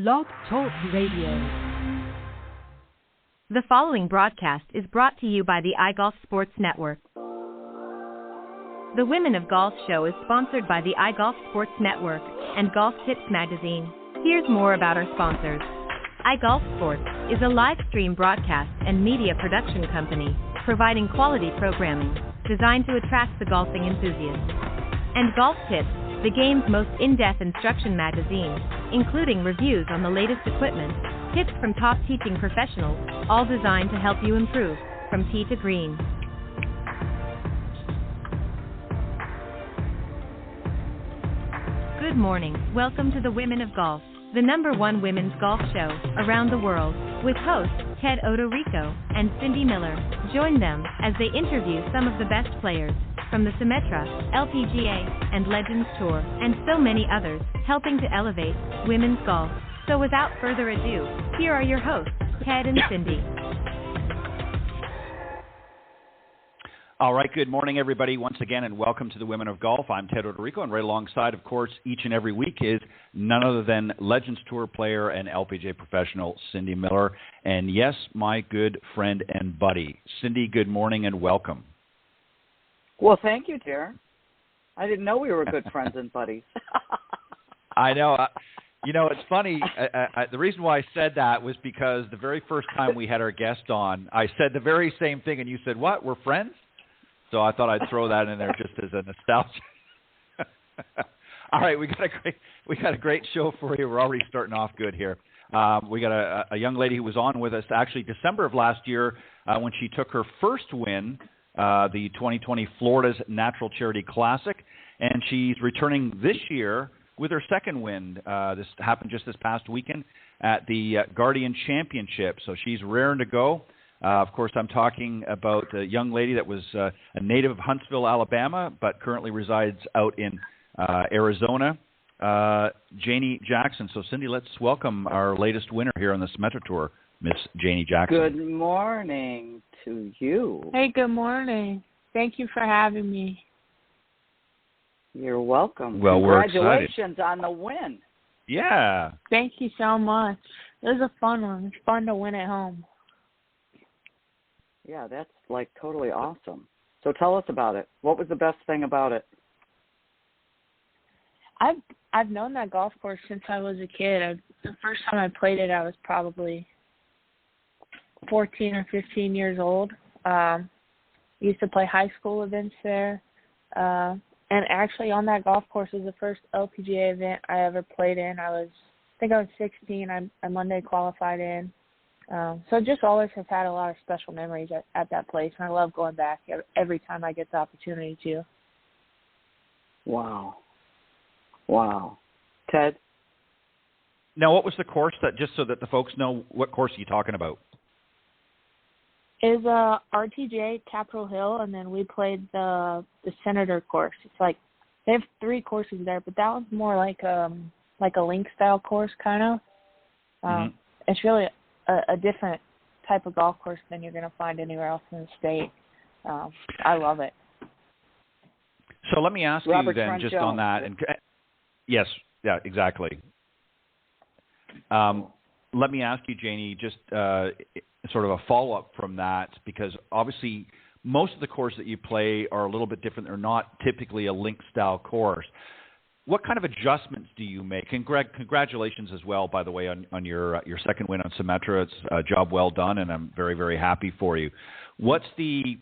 Blog Talk Radio. The following broadcast is brought to you by the iGolf Sports Network. The Women of Golf show is sponsored by the iGolf Sports Network and Golf Tips magazine. Here's more about our sponsors. iGolf Sports is a live stream broadcast and media production company providing quality programming designed to attract the golfing enthusiast. And Golf Tips, the game's most in-depth instruction magazine, including reviews on the latest equipment, tips from top teaching professionals, all designed to help you improve from tee to green. Good morning. Welcome to the Women of Golf, the #1 women's golf show around the world, with hosts Ted Odorico and Cindy Miller. Join them as they interview some of the best players from the Symetra, LPGA, and Legends Tour, and so many others, helping to elevate women's golf. So without further ado, here are your hosts, Ted and Cindy. All right, good morning, everybody, once again, and welcome to the Women of Golf. I'm Ted Odorico, and right alongside, of course, each and every week is none other than Legends Tour player and LPGA professional Cindy Miller, and yes, my good friend and buddy. Cindy, good morning and welcome. Well, thank you, dear. I didn't know we were good friends and buddies. I know. You know, it's funny. The reason why I said that was because the very first time we had our guest on, I said the very same thing, and you said, "What? We're friends?" So I thought I'd throw that in there just as a nostalgia. All right, we got a great show for you. We're already starting off good here. We got a young lady who was on with us actually December of last year when she took her first win. The 2020 Florida's Natural Charity Classic, and she's returning this year with her second win. This happened just this past weekend at the Guardian Championship, so she's raring to go. Of course, I'm talking about a young lady that was a native of Huntsville, Alabama, but currently resides out in Arizona, Janie Jackson. So, Cindy, let's welcome our latest winner here on the Symetra Tour, Miss Janie Jackson. Good morning to you. Hey, good morning. Thank you for having me. You're welcome. Well, congratulations on the win. Yeah. Thank you so much. It was a fun one. It's fun to win at home. Yeah, that's like totally awesome. So tell us about it. What was the best thing about it? I've known that golf course since I was a kid. The first time I played it, I was probably 14 or 15 years old. Used to play high school events there. And actually on that golf course was the first LPGA event I ever played in. I think I was 16. I Monday qualified in. So just always have had a lot of special memories at that place. And I love going back every time I get the opportunity to. Wow. Ted? Now, what was the course, that just so that the folks know what course are you talking about? Is RTJ Capitol Hill, and then we played the Senator course. It's like they have 3 courses there, but that one's more like a link style course kind of. It's really a different type of golf course than you're going to find anywhere else in the state. I love it. So let me ask Robert you then, Trent just Jones. on that. And yes, yeah, exactly. Let me ask you, Janie, just sort of a follow-up from that, because obviously most of the courses that you play are a little bit different. They're not typically a link-style course. What kind of adjustments do you make? And Greg, congratulations as well, by the way, on your second win on Symetra. It's a job well done, and I'm very, very happy for you. What's the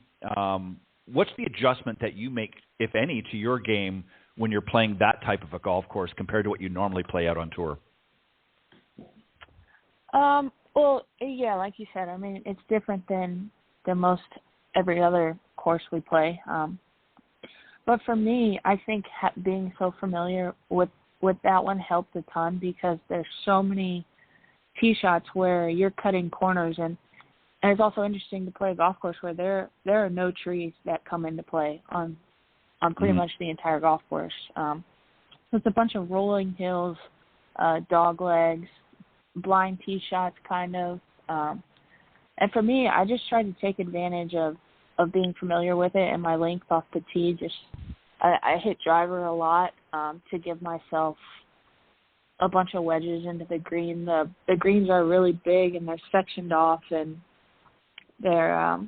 adjustment that you make, if any, to your game when you're playing that type of a golf course compared to what you normally play out on tour? Well, yeah, like you said, I mean, it's different than most every other course we play. But for me, I think being so familiar with that one helped a ton, because there's so many tee shots where you're cutting corners, and it's also interesting to play a golf course where there are no trees that come into play on pretty much the entire golf course. So it's a bunch of rolling hills, dog legs, blind tee shots kind of. And for me, I just tried to take advantage of being familiar with it and my length off the tee. I hit driver a lot to give myself a bunch of wedges into the green. The greens are really big and they're sectioned off, and they're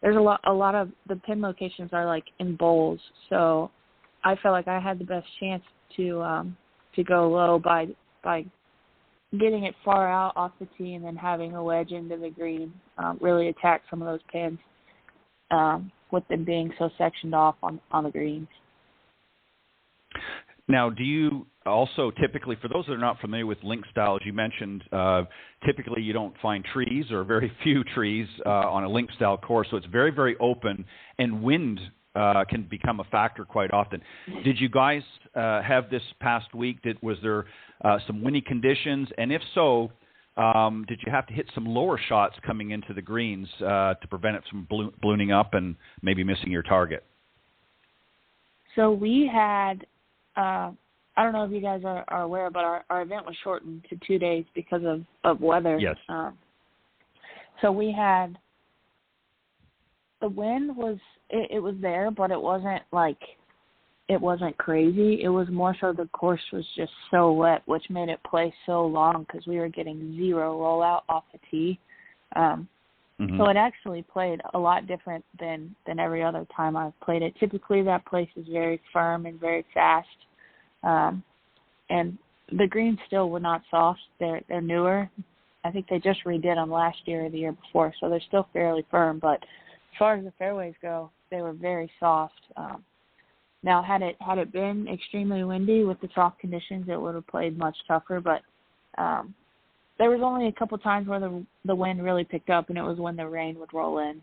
there's a lot of the pin locations are like in bowls. So I felt like I had the best chance to go low by getting it far out off the tee and then having a wedge into the green, really attack some of those pins with them being so sectioned off on the greens. Now, do you also typically, for those that are not familiar with link style, as you mentioned, typically you don't find trees or very few trees on a link style course, so it's very, very open, and wind can become a factor quite often. Did you guys have this past week? Was there some windy conditions? And if so, did you have to hit some lower shots coming into the greens to prevent it from ballooning up and maybe missing your target? So we had, I don't know if you guys are aware, but our event was shortened to 2 days because of weather. Yes. So we had, the wind was, it was there, but it wasn't crazy. It was more so the course was just so wet, which made it play so long because we were getting zero rollout off the tee. So it actually played a lot different than every other time I've played it. Typically that place is very firm and very fast. And the greens still were not soft. They're newer. I think they just redid them last year or the year before, so they're still fairly firm. But as far as the fairways go, they were very soft. Now, had it been extremely windy with the soft conditions, it would have played much tougher. But there was only a couple times where the wind really picked up, and it was when the rain would roll in.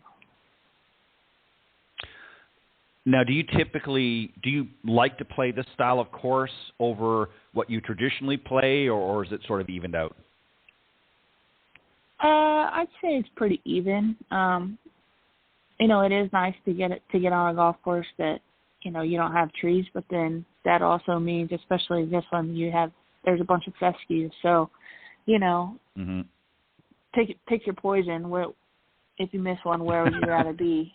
Now, do you like to play this style of course over what you traditionally play, or is it sort of evened out? I'd say it's pretty even. It is nice to get on a golf course that, you don't have trees, but then that also means, especially this one, there's a bunch of fescues. So, pick your poison. If you miss one, where would you rather be?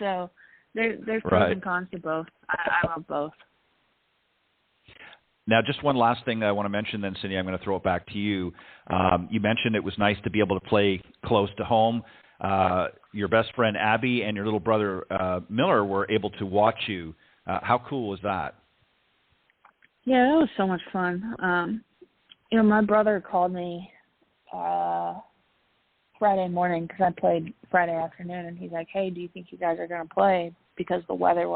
So there's pros and cons to both. I love both. Now, just one last thing I want to mention then, Cindy, I'm going to throw it back to you. You mentioned it was nice to be able to play close to home. Your best friend, Abby, and your little brother, Miller, were able to watch you. How cool was that? Yeah, that was so much fun. My brother called me Friday morning because I played Friday afternoon, and he's like, hey, do you think you guys are going to play? Because the weather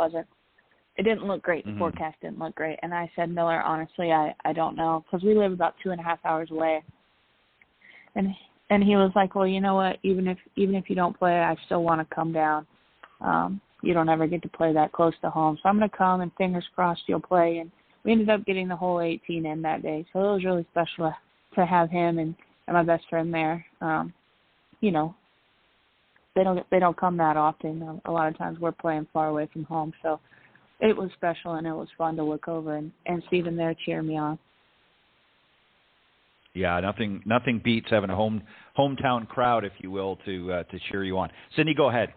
it didn't look great. The forecast didn't look great. And I said, Miller, honestly, I don't know, because we live about 2.5 hours away. And he was like, well, you know what, even if you don't play, I still want to come down. You don't ever get to play that close to home. So I'm going to come, and fingers crossed you'll play. And we ended up getting the whole 18 in that day. So it was really special to have him and my best friend there. They don't come that often. A lot of times we're playing far away from home. So it was special, and it was fun to look over and see them there cheer me on. Yeah, nothing beats having a hometown crowd, if you will, to cheer you on. Cindy, go ahead.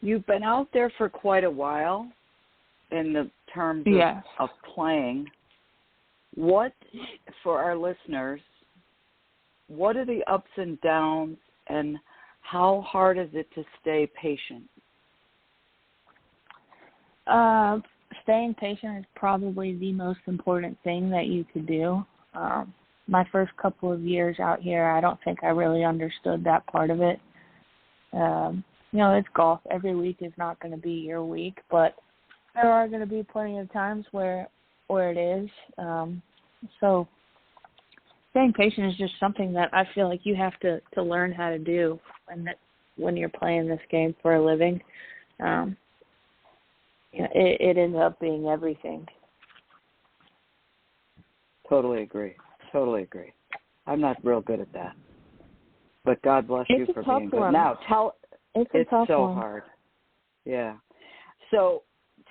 You've been out there for quite a while in the terms of playing. What, for our listeners, what are the ups and downs, and how hard is it to stay patient? Staying patient is probably the most important thing that you could do. My first couple of years out here, I don't think I really understood that part of it. It's golf. Every week is not going to be your week, but there are going to be plenty of times where it is. So staying patient is just something that I feel like you have to learn how to do when you're playing this game for a living. It ends up being everything. Totally agree. I'm not real good at that. But God bless you for being good. Now, it's so hard. Yeah. So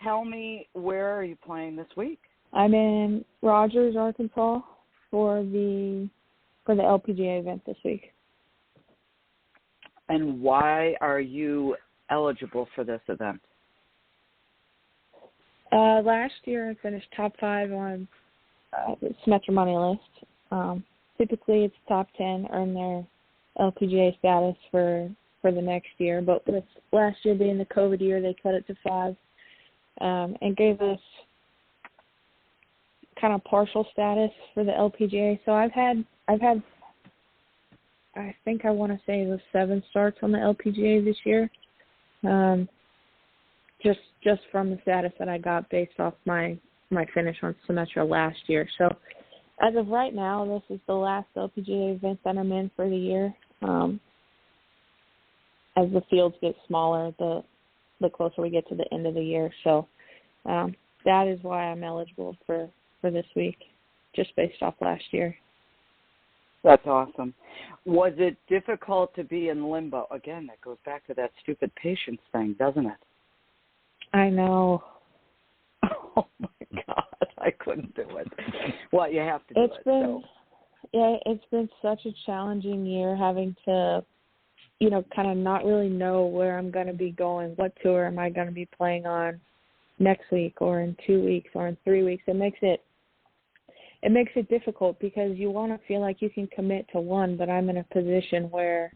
tell me, where are you playing this week? I'm in Rogers, Arkansas for the LPGA event this week. And why are you eligible for this event? Last year I finished top 5 on the Symetra money list. Typically it's top 10 earn their LPGA status for the next year, but with last year being the COVID year, they cut it to 5 and gave us kind of partial status for the LPGA. So I've had I think I want to say it was 7 starts on the LPGA this year, just from the status that I got based off my finish on Symetra last year. So as of right now, this is the last LPGA event that I'm in for the year. As the fields get smaller, the closer we get to the end of the year. So that is why I'm eligible for this week, just based off last year. That's awesome. Was it difficult to be in limbo? Again, that goes back to that stupid patience thing, doesn't it? I know. Oh, my God. I couldn't do it. Well, you have to do it. Yeah, it's been such a challenging year having to, kind of not really know where I'm going to be going. What tour am I going to be playing on next week or in 2 weeks or in 3 weeks? It makes it difficult because you want to feel like you can commit to one, but I'm in a position where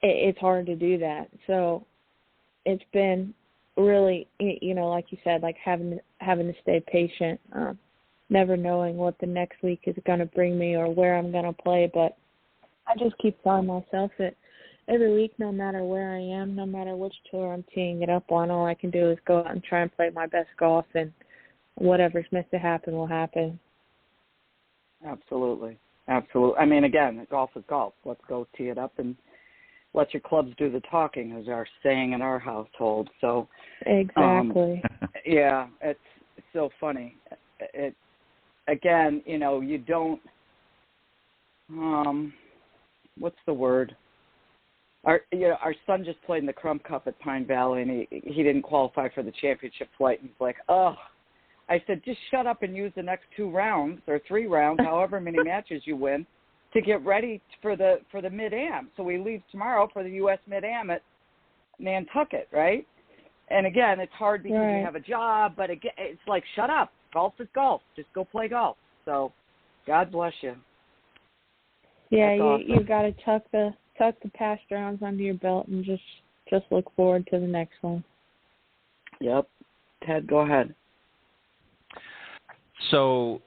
it's hard to do that. So it's been really, like you said, like having to stay patient, never knowing what the next week is going to bring me or where I'm going to play. But I just keep telling myself that every week, no matter where I am, no matter which tour I'm teeing it up on, all I can do is go out and try and play my best golf, and whatever's meant to happen will happen. Absolutely. Absolutely. I mean, again, golf is golf. Let's go tee it up and let your clubs do the talking, is our saying in our household. So exactly. Yeah, it's so funny. Again, you don't. What's the word? Our son just played in the Crump Cup at Pine Valley, and he didn't qualify for the championship flight. And he's like, oh. I said, just shut up and use the next 2 rounds or 3 rounds, however many matches you win, to get ready for the Mid-Am. So we leave tomorrow for the U.S. Mid-Am at Nantucket, right? And again, it's hard because you have a job, but again, it's like, shut up. Golf is golf. Just go play golf. So God bless you. Yeah, awesome. You've got to tuck the past rounds under your belt and just look forward to the next one. Yep. Ted, go ahead. So,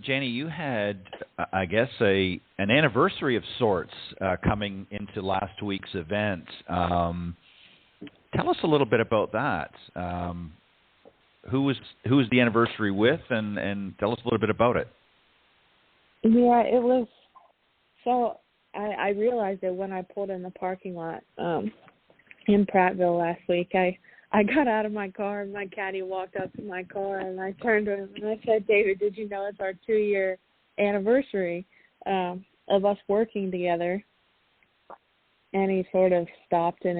Janie, you had, I guess, an anniversary of sorts coming into last week's event. Tell us a little bit about that. Who was the anniversary with, and tell us a little bit about it. Yeah, it was. So I realized that when I pulled in the parking lot in Prattville last week, I got out of my car, and my caddy walked up to my car, and I turned to him, and I said, David, did you know it's our 2-year anniversary of us working together? And he sort of stopped in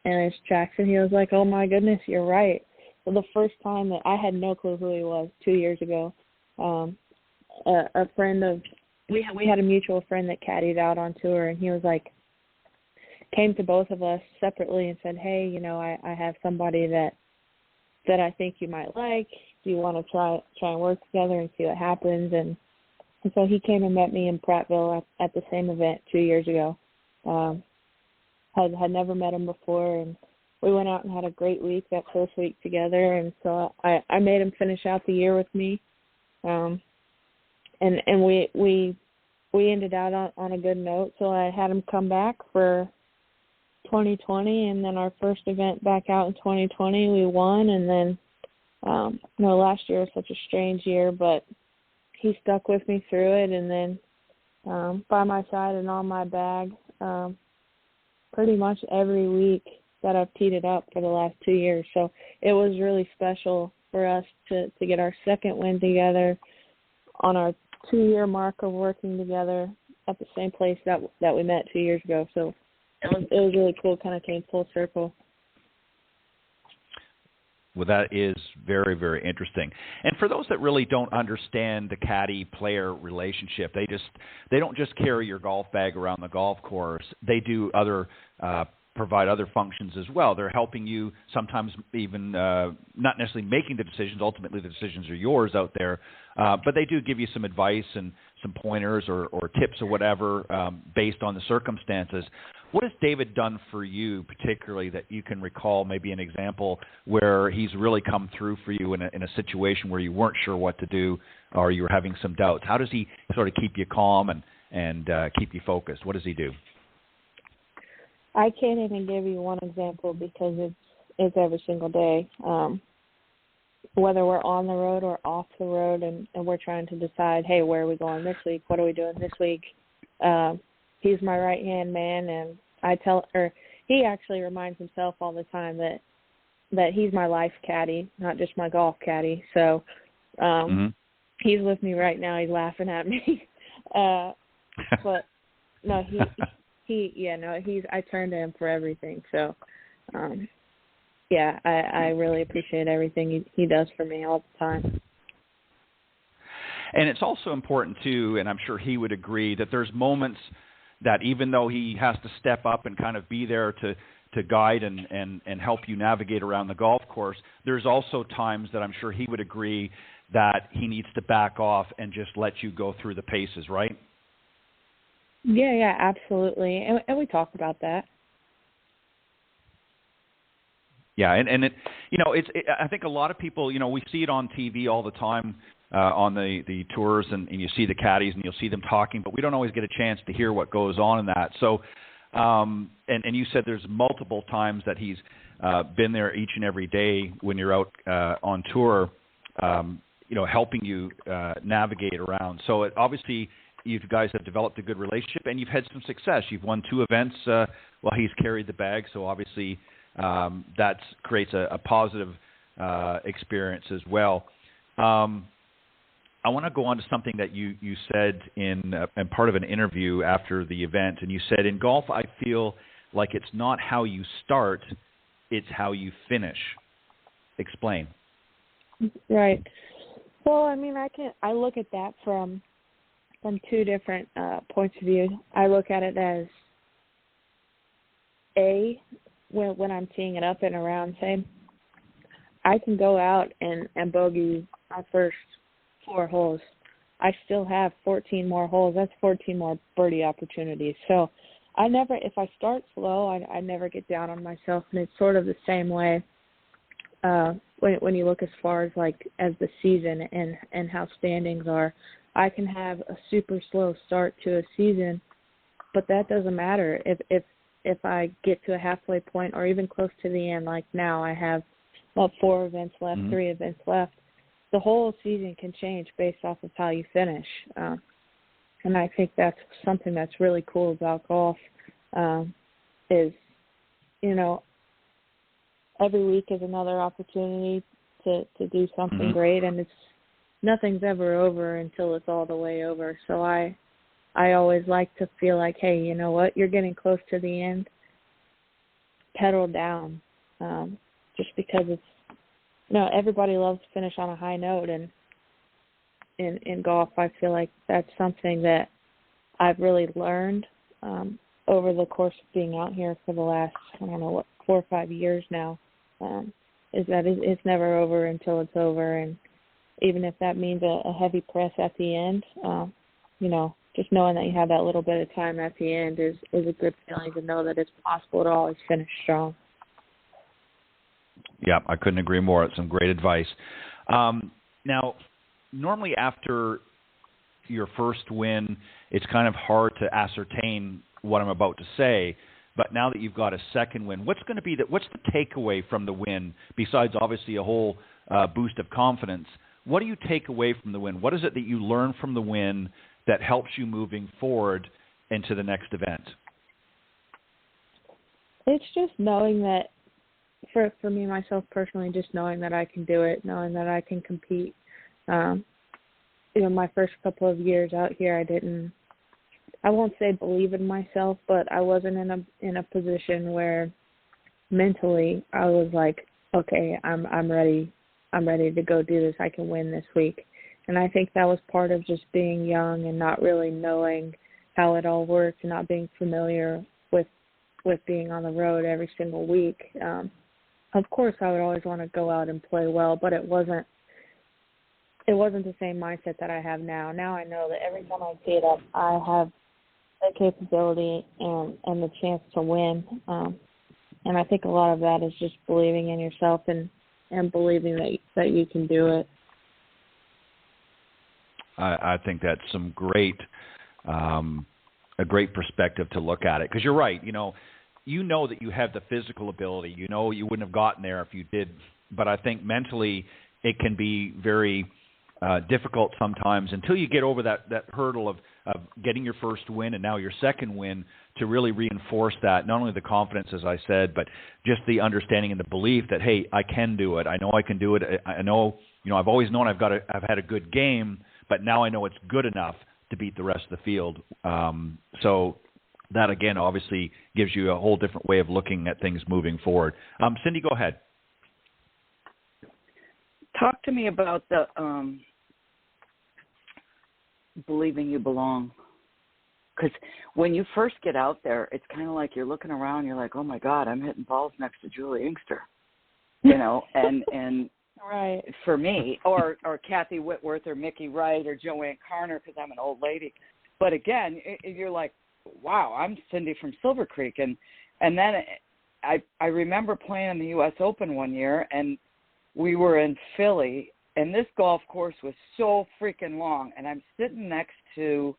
his tracks, and he was like, oh, my goodness, you're right. So the first time that I had no clue who he was 2 years ago, a friend of – we had a mutual friend that caddied out on tour, and he was like, came to both of us separately and said, hey, I have somebody that I think you might like. Do you want to try and work together and see what happens? And so he came and met me in Prattville at the same event 2 years ago. Had never met him before, and we went out and had a great week, that first week together. And so I made him finish out the year with me. And we ended out on a good note. So I had him come back for 2020, and then our first event back out in 2020, we won. And then, last year was such a strange year, but he stuck with me through it. And then by my side and on my bag, pretty much every week that I've teed it up for the last 2 years. So it was really special for us to get our second win together on our 2-year mark of working together at the same place that we met 2 years ago. So it was really cool. Kind of came full circle. Well, that is very, very interesting. And for those that really don't understand the caddy-player relationship, they don't just carry your golf bag around the golf course. They do other provide other functions as well. They're helping you sometimes even not necessarily making the decisions. Ultimately, the decisions are yours out there. But they do give you some advice and some pointers or tips or whatever based on the circumstances. What has David done for you particularly that you can recall, maybe an example where he's really come through for you in a situation where you weren't sure what to do or you were having some doubts? How does he sort of keep you calm and keep you focused? What does he do? I can't even give you one example because it's every single day. Whether we're on the road or off the road and we're trying to decide, hey, where are we going this week? What are we doing this week? He's my right-hand man, and he actually reminds himself all the time that he's my life caddy, not just my golf caddy. So he's with me right now. He's laughing at me. But no, I turn to him for everything. So, I really appreciate everything he does for me all the time. And it's also important, too, and I'm sure he would agree, that there's moments that even though he has to step up and kind of be there to guide and help you navigate around the golf course, there's also times that I'm sure he would agree that he needs to back off and just let you go through the paces, right? Yeah, absolutely. And we talk about that. Yeah, and it, I think a lot of people, we see it on TV all the time on the tours, and you see the caddies and you'll see them talking, but we don't always get a chance to hear what goes on in that. So, and you said there's multiple times that he's been there each and every day when you're out on tour, helping you navigate around. So obviously you guys have developed a good relationship and you've had some success. You've won 2 events while he's carried the bag, so obviously that creates a positive experience as well. I want to go on to something that you said in part of an interview after the event, and you said, in golf, I feel like it's not how you start, it's how you finish. Explain. Right. Well, I mean, I look at that from 2 different points of view. I look at it as when I'm teeing it up and around, say, I can go out and bogey my first 4 holes. I still have 14 more holes. That's 14 more birdie opportunities. So if I start slow, I never get down on myself. And it's sort of the same way when you look as far as as the season and how standings are. I can have a super slow start to a season, but that doesn't matter. If I get to a halfway point or even close to the end, like now I have 4 events left, 3 events left. The whole season can change based off of how you finish. And I think that's something that's really cool about golf is, every week is another opportunity to do something great, and nothing's ever over until it's all the way over. So I always like to feel like, hey, you know what, you're getting close to the end, pedal down, just because it's, everybody loves to finish on a high note, and in golf, I feel like that's something that I've really learned over the course of being out here for the last, 4 or 5 years now, is that it's never over until it's over, and even if that means a heavy press at the end, just knowing that you have that little bit of time at the end is a good feeling to know that it's possible to always finish strong. Yeah, I couldn't agree more. It's some great advice. Now, normally after your first win, it's kind of hard to ascertain what I'm about to say. But now that you've got a second win, what's the takeaway from the win, besides obviously a whole boost of confidence? What do you take away from the win? What is it that you learn from the win that helps you moving forward into the next event? It's just knowing that, for me, myself personally, just knowing that I can do it, knowing that I can compete. My first couple of years out here, I won't say believe in myself, but I wasn't in a position where mentally I was like, okay, I'm ready to go do this. I can win this week. And I think that was part of just being young and not really knowing how it all works and not being familiar with with being on the road every single week. Of course, I would always want to go out and play well, but it wasn't the same mindset that I have now. Now I know that every time I get up, I have the capability and the chance to win. And I think a lot of that is just believing in yourself and believing that you can do it. I think that's some a great perspective to look at it, because you're right. You know that you have the physical ability. You know you wouldn't have gotten there if you did. But I think mentally it can be very difficult sometimes until you get over that hurdle of getting your first win and now your second win, to really reinforce that, not only the confidence, as I said, but just the understanding and the belief that, hey, I can do it. I know I can do it. I know, I've always known I've had a good game, but now I know it's good enough to beat the rest of the field. So that, again, obviously gives you a whole different way of looking at things moving forward. Cindy, go ahead. Talk to me about the believing you belong. Because when you first get out there, it's kind of like you're looking around, you're like, oh, my God, I'm hitting balls next to Julie Inkster, and right. For me, or Kathy Whitworth or Mickey Wright or Joanne Carner, because I'm an old lady. But again, you're like, wow, I'm Cindy from Silver Creek. And then I remember playing in the U.S. Open one year, and we were in Philly, and this golf course was so freaking long, and I'm sitting next to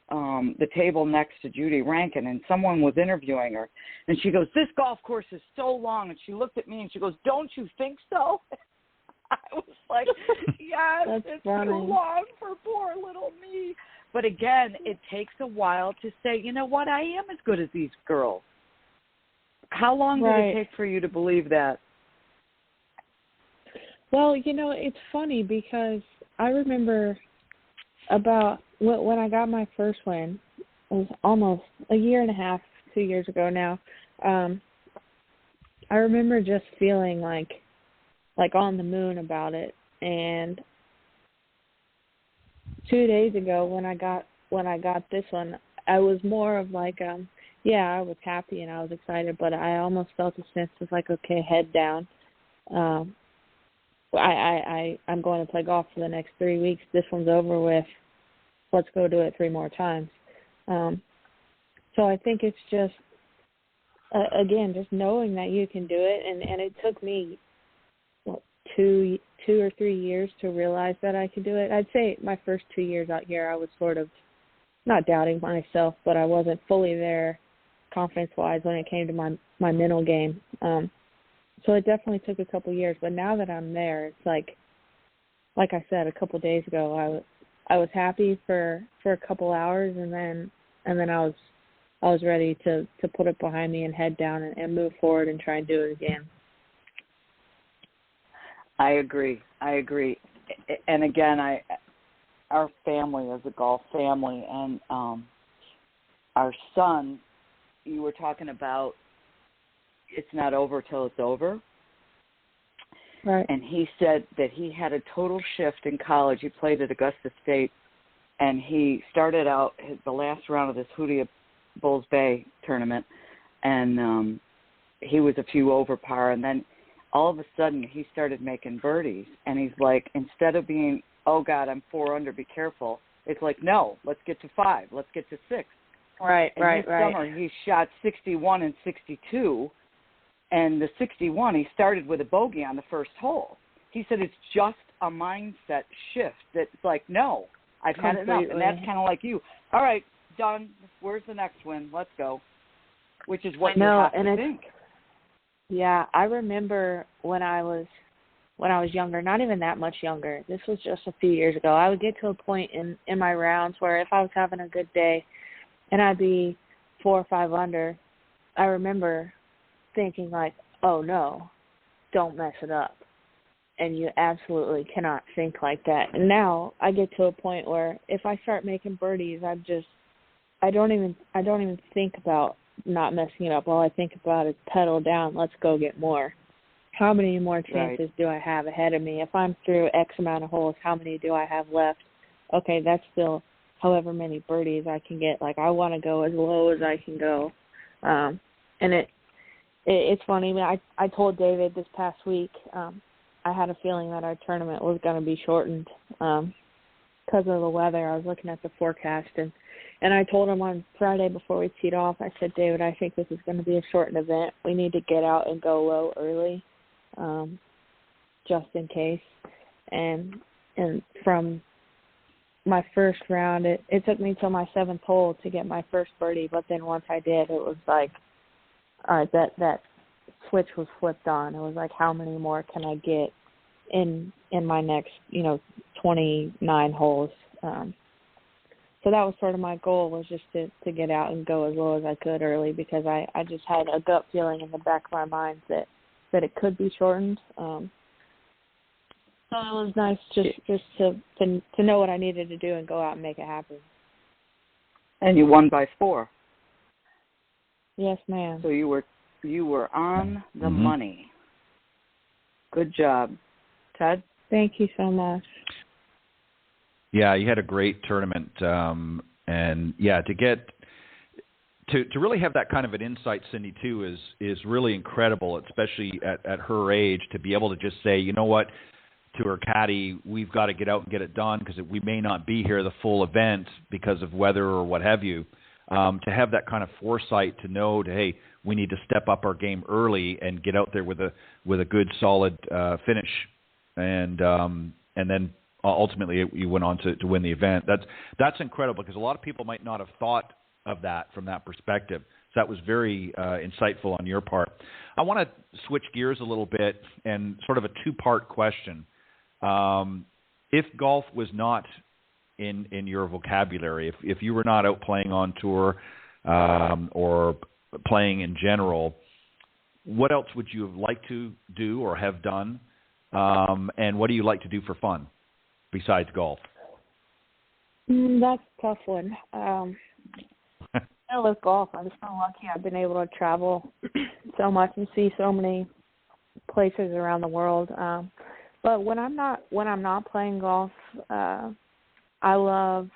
the table next to Judy Rankin, and someone was interviewing her, and she goes, this golf course is so long, and she looked at me and she goes, don't you think so? I was like, yes, it's funny. too long for poor little me. But again, it takes a while to say, you know what, I am as good as these girls. How long did it take for you to believe that? Well, it's funny because I remember about when I got my first win, it was almost a year and a half, 2 years ago now. I remember just feeling like on the moon about it. And 2 days ago when I got this one, I was more of like, I was happy and I was excited, but I almost felt a sense of like, okay, head down. I'm going to play golf for the next 3 weeks. This one's over with. Let's go do it 3 more times. So I think it's just, again, just knowing that you can do it. And it took me, 2 or 3 years to realize that I could do it. I'd say my first 2 years out here, I was sort of not doubting myself, but I wasn't fully there confidence-wise when it came to my mental game. So it definitely took a couple years, but now that I'm there, it's like I said a couple days ago, I was happy for a couple hours, and then I was ready to put it behind me and head down and move forward and try and do it again. I agree. And again, our family is a golf family, and our son, you were talking about, it's not over till it's over. Right. And he said that he had a total shift in college. He played at Augusta State, and he started out the last round of this Hootie Bulls Bay tournament, and he was a few over par, and then all of a sudden he started making birdies, and he's like, instead of being, oh, God, I'm 4 under, be careful, it's like, no, let's get to 5, let's get to 6. Right. Summer, he shot 61 and 62, and the 61, he started with a bogey on the first hole. He said it's just a mindset shift. That's like, no, I've had enough. And that's kind of like you. All right, done. Where's the next win? Let's go. Which is what you have to think. Yeah, I remember when I was younger, not even that much younger. This was just a few years ago. I would get to a point in my rounds where if I was having a good day and I'd be 4 or 5 under, I remember thinking like, oh no, don't mess it up. And you absolutely cannot think like that. And now I get to a point where if I start making birdies, I don't even think about not messing it up. All I think about is pedal down, let's go get more. How many more chances do I have ahead of me? If I'm through X amount of holes, how many do I have left? Okay, that's still however many birdies I can get. Like, I want to go as low as I can go. it's funny. I told David this past week I had a feeling that our tournament was going to be shortened because of the weather. I was looking at the forecast, and I told him on Friday before we teed off, I said, David, I think this is going to be a shortened event. We need to get out and go low early just in case. And from my first round, it took me till my 7th hole to get my first birdie, but then once I did, it was like, all right, that switch was flipped on. It was like, how many more can I get in my next, 29 holes? So that was sort of my goal, was just to get out and go as low as I could early, because I just had a gut feeling in the back of my mind that it could be shortened. So it was nice just to know what I needed to do and go out and make it happen. And you won by 4. Yes, ma'am. So you were on the money. Good job. Ted? Thank you so much. Yeah, you had a great tournament, and yeah, to really have that kind of an insight, Cindy, too, is really incredible, especially at her age, to be able to just say, you know what, to her caddy, we've got to get out and get it done because we may not be here the full event because of weather or what have you. To have that kind of foresight to know, hey, we need to step up our game early and get out there with a good solid finish, and then ultimately you went on to win the event. That's incredible, because a lot of people might not have thought of that from that perspective. So that was very insightful on your part. I want to switch gears a little bit and sort of a 2-part question. If golf was not in your vocabulary, if you were not out playing on tour or playing in general, what else would you have liked to do or have done? And what do you like to do for fun besides golf? That's a tough one. With golf, I'm so lucky I've been able to travel so much and see so many places around the world. But when I'm not playing golf, I love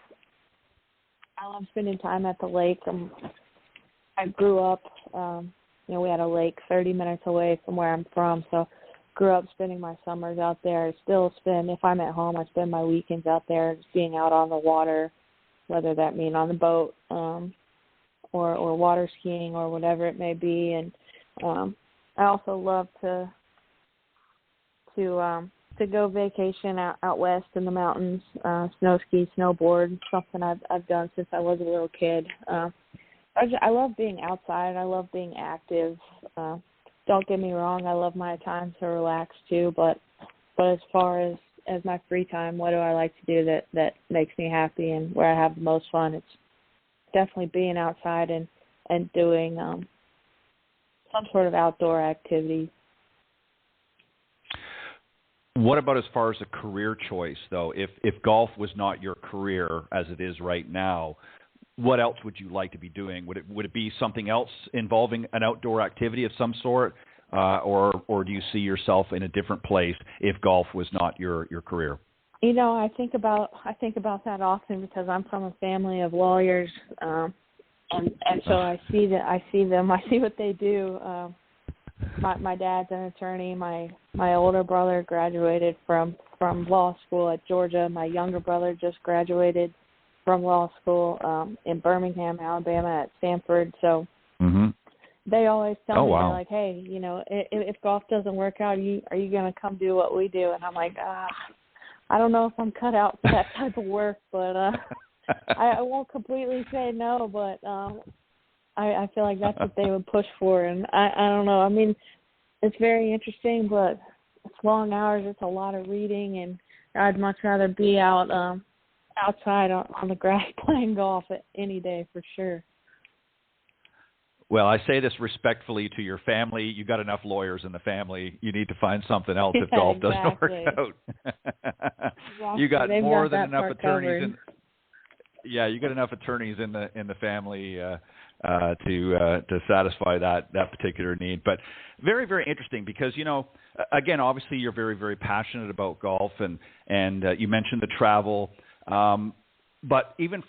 spending time at the lake. I grew up, we had a lake 30 minutes away from where I'm from, so grew up spending my summers out there. I still spend, if I'm at home, I spend my weekends out there, just being out on the water, whether that mean on the boat or water skiing or whatever it may be. And I also love to go vacation out west in the mountains, snow ski, snowboard, something I've done since I was a little kid. I love being outside. I love being active. Don't get me wrong, I love my time to relax too, but as far as my free time, what do I like to do that makes me happy and where I have the most fun? It's definitely being outside and doing some sort of outdoor activity. What about as far as a career choice, though? If golf was not your career as it is right now, what else would you like to be doing? Would it be something else involving an outdoor activity of some sort, or do you see yourself in a different place if golf was not your career? I think about that often, because I'm from a family of lawyers, and so I see them. I see what they do. My dad's an attorney. My older brother graduated from law school at Georgia. My younger brother just graduated from law school in Birmingham, Alabama at Stanford. So they always tell me, they're like, hey, if golf doesn't work out, are you going to come do what we do? And I'm like, I don't know if I'm cut out for that type of work, but I won't completely say no, but I feel like that's what they would push for. And I don't know. I mean, it's very interesting, but it's long hours. It's a lot of reading, and I'd much rather be outside on the grass playing golf any day for sure. Well, I say this respectfully to your family. You got enough lawyers in the family. You need to find something else if golf doesn't work out. You got more than enough attorneys. You got enough attorneys in the family to satisfy that particular need. But very, very interesting, because again, obviously you're very, very passionate about golf, and you mentioned the travel. But even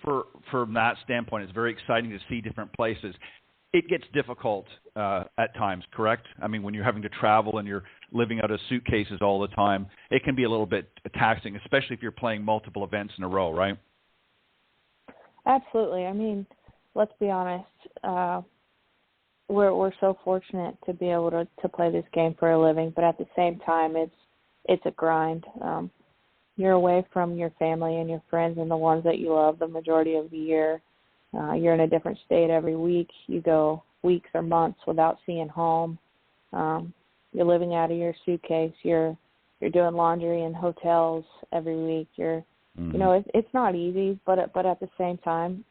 from that standpoint, it's very exciting to see different places. it gets difficult at times, correct? I mean, when you're having to travel and you're living out of suitcases all the time, it can be a little bit taxing, especially if you're playing multiple events in a row, right? Absolutely. I mean, let's be honest. We're so fortunate to be able to play this game for a living, but at the same time, it's a grind. You're away from your family and your friends and the ones that you love the majority of the year. You're in a different state every week. You go weeks or months without seeing home. You're living out of your suitcase. You're doing laundry in hotels every week. You know, it's not easy, but at the same time,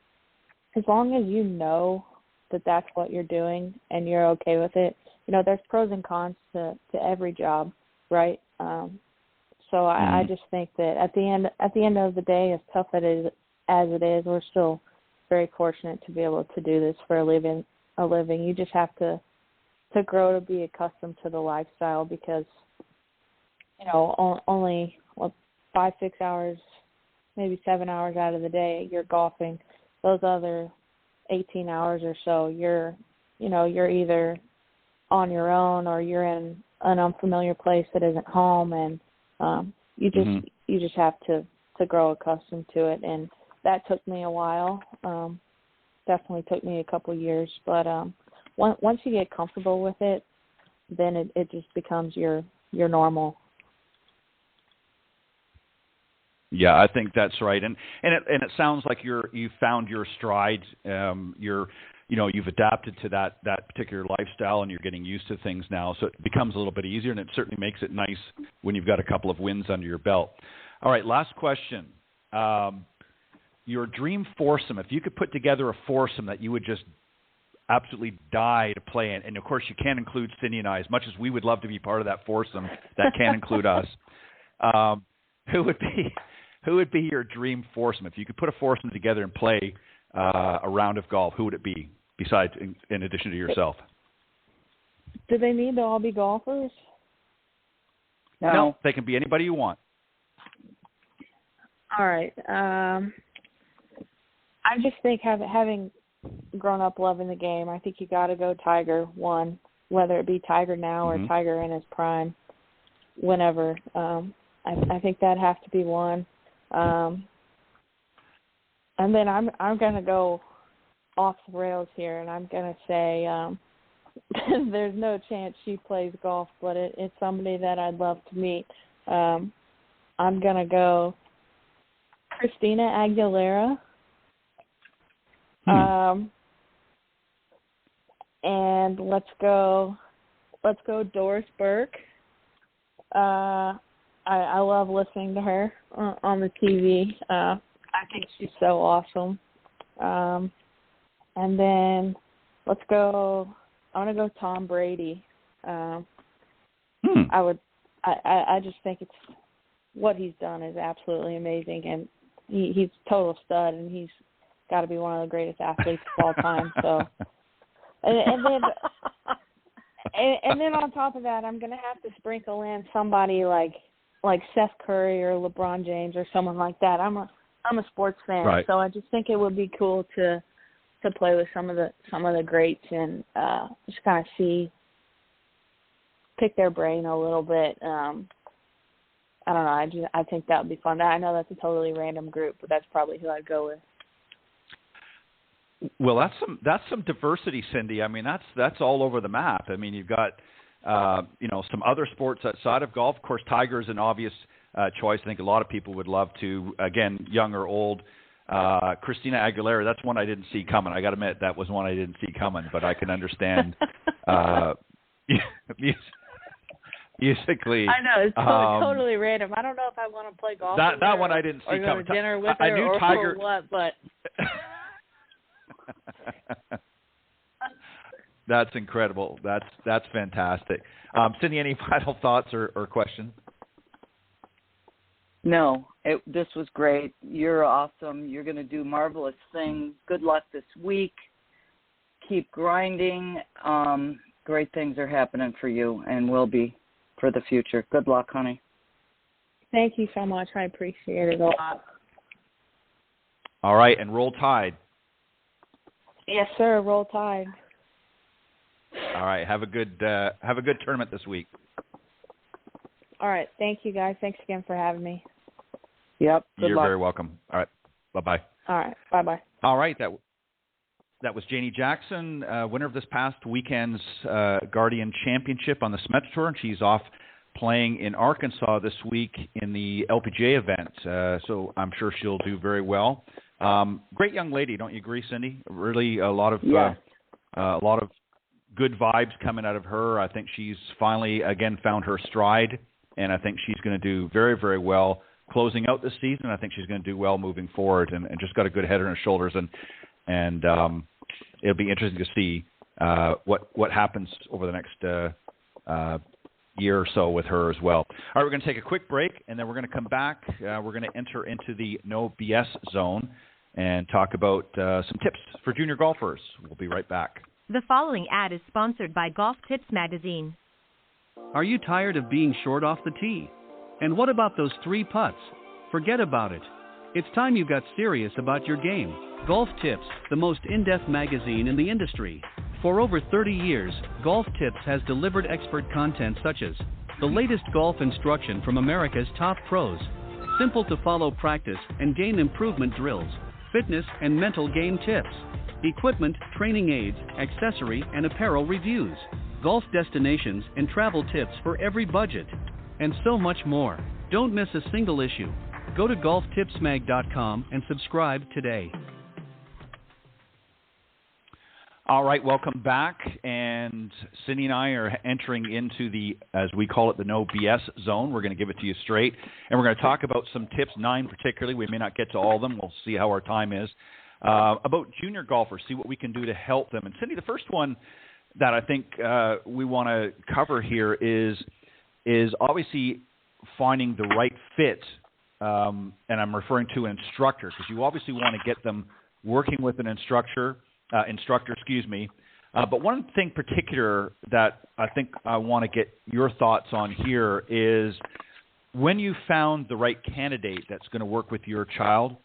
as long as you know that that's what you're doing and you're okay with it, you know, there's pros and cons to every job, right? So I just think that at the end of the day, as tough as it is, we're still very fortunate to be able to do this for a living. You just have to grow to be accustomed to the lifestyle because, you know, only 5-6 hours, maybe 7 hours out of the day you're golfing. Those other 18 hours or so, you're either on your own or you're in an unfamiliar place that isn't home, and you just have to grow accustomed to it. And that took me a while. Definitely took me a couple of years, but once you get comfortable with it, then it just becomes your normal. Yeah, I think that's right, and it sounds like you found your stride. You've adapted to that particular lifestyle, and you're getting used to things now. So it becomes a little bit easier, and it certainly makes it nice when you've got a couple of wins under your belt. All right, last question. Your dream foursome. If you could put together a foursome that you would just absolutely die to play in, and of course you can't include Cindy and I, as much as we would love to be part of that foursome, that can't include us. Who would be your dream foursome? If you could put a foursome together and play a round of golf, who would it be, besides, in addition to yourself? Do they need to all be golfers? No, they can be anybody you want. All right. I just think having grown up loving the game, I think you got to go Tiger, one, whether it be Tiger now or Tiger in his prime, whenever. I think that has to be one. And then I'm going to go off the rails here, and I'm going to say there's no chance she plays golf, but it's somebody that I'd love to meet. I'm going to go Christina Aguilera. And let's go Doris Burke. I love listening to her on the TV. I think she's so awesome. And then I want to go Tom Brady. I just think it's what he's done is absolutely amazing, and he's a total stud, and he's got to be one of the greatest athletes of all time. So, and then on top of that, I'm going to have to sprinkle in somebody like Seth Curry or LeBron James or someone like that. I'm a sports fan, right. So I just think it would be cool to play with some of the greats and just kind of pick their brain a little bit. I don't know. I think that would be fun. I know that's a totally random group, but that's probably who I'd go with. Well, that's some diversity, Cindy. I mean, that's all over the map. I mean, you've got some other sports outside of golf. Of course, Tiger is an obvious choice. I think a lot of people would love to. Again, young or old. Christina Aguilera. That's one I didn't see coming. I got to admit, that was one I didn't see coming. But I can understand. Musically, I know it's totally random. I don't know if I want to play golf. That one I didn't see or coming. Go to dinner with I her knew or Tiger. What, but. That's incredible. That's fantastic. Cindy, any final thoughts or questions? No, this was great. You're awesome. You're going to do marvelous things. Good luck this week. Keep grinding. Great things are happening for you and will be for the future. Good luck, honey. Thank you so much. I appreciate it a lot. All right, and roll Tide. Yes, sir. Roll Tide. All right. Have a good tournament this week. All right. Thank you, guys. Thanks again for having me. Yep. You're very welcome. All right. Bye-bye. All right. Bye-bye. All right. That was Janie Jackson, winner of this past weekend's Guardian Championship on the Symetra Tour, and she's off playing in Arkansas this week in the LPGA event. So I'm sure she'll do very well. Great young lady, don't you agree, Cindy? Really a lot of good vibes coming out of her. I think she's finally again found her stride, and I think she's going to do very, very well closing out this season. I think she's going to do well moving forward, and just got a good head on her shoulders, and it'll be interesting to see what happens over the next year or so with her as well. All right, we're going to take a quick break, and then we're going to come back. We're going to enter into the no BS zone and talk about some tips for junior golfers. We'll be right back. The following ad is sponsored by Golf Tips Magazine. Are you tired of being short off the tee? And what about those 3 putts? Forget about it. It's time you got serious about your game. Golf Tips, the most in-depth magazine in the industry. For over 30 years, Golf Tips has delivered expert content such as the latest golf instruction from America's top pros, simple-to-follow practice and game improvement drills, fitness and mental game tips, equipment, training aids, accessory and apparel reviews, golf destinations and travel tips for every budget, and so much more. Don't miss a single issue. Go to golftipsmag.com and subscribe today. All right, welcome back. And Cindy and I are entering into the, as we call it, the no BS zone. We're going to give it to you straight. And we're going to talk about some tips, 9 particularly. We may not get to all of them. We'll see how our time is. About junior golfers, see what we can do to help them. And Cindy, the first one that I think we want to cover here is obviously finding the right fit. And I'm referring to an instructor, because you obviously want to get them working with an instructor, but one thing particular that I think I want to get your thoughts on here is when you found the right candidate that's going to work with your child,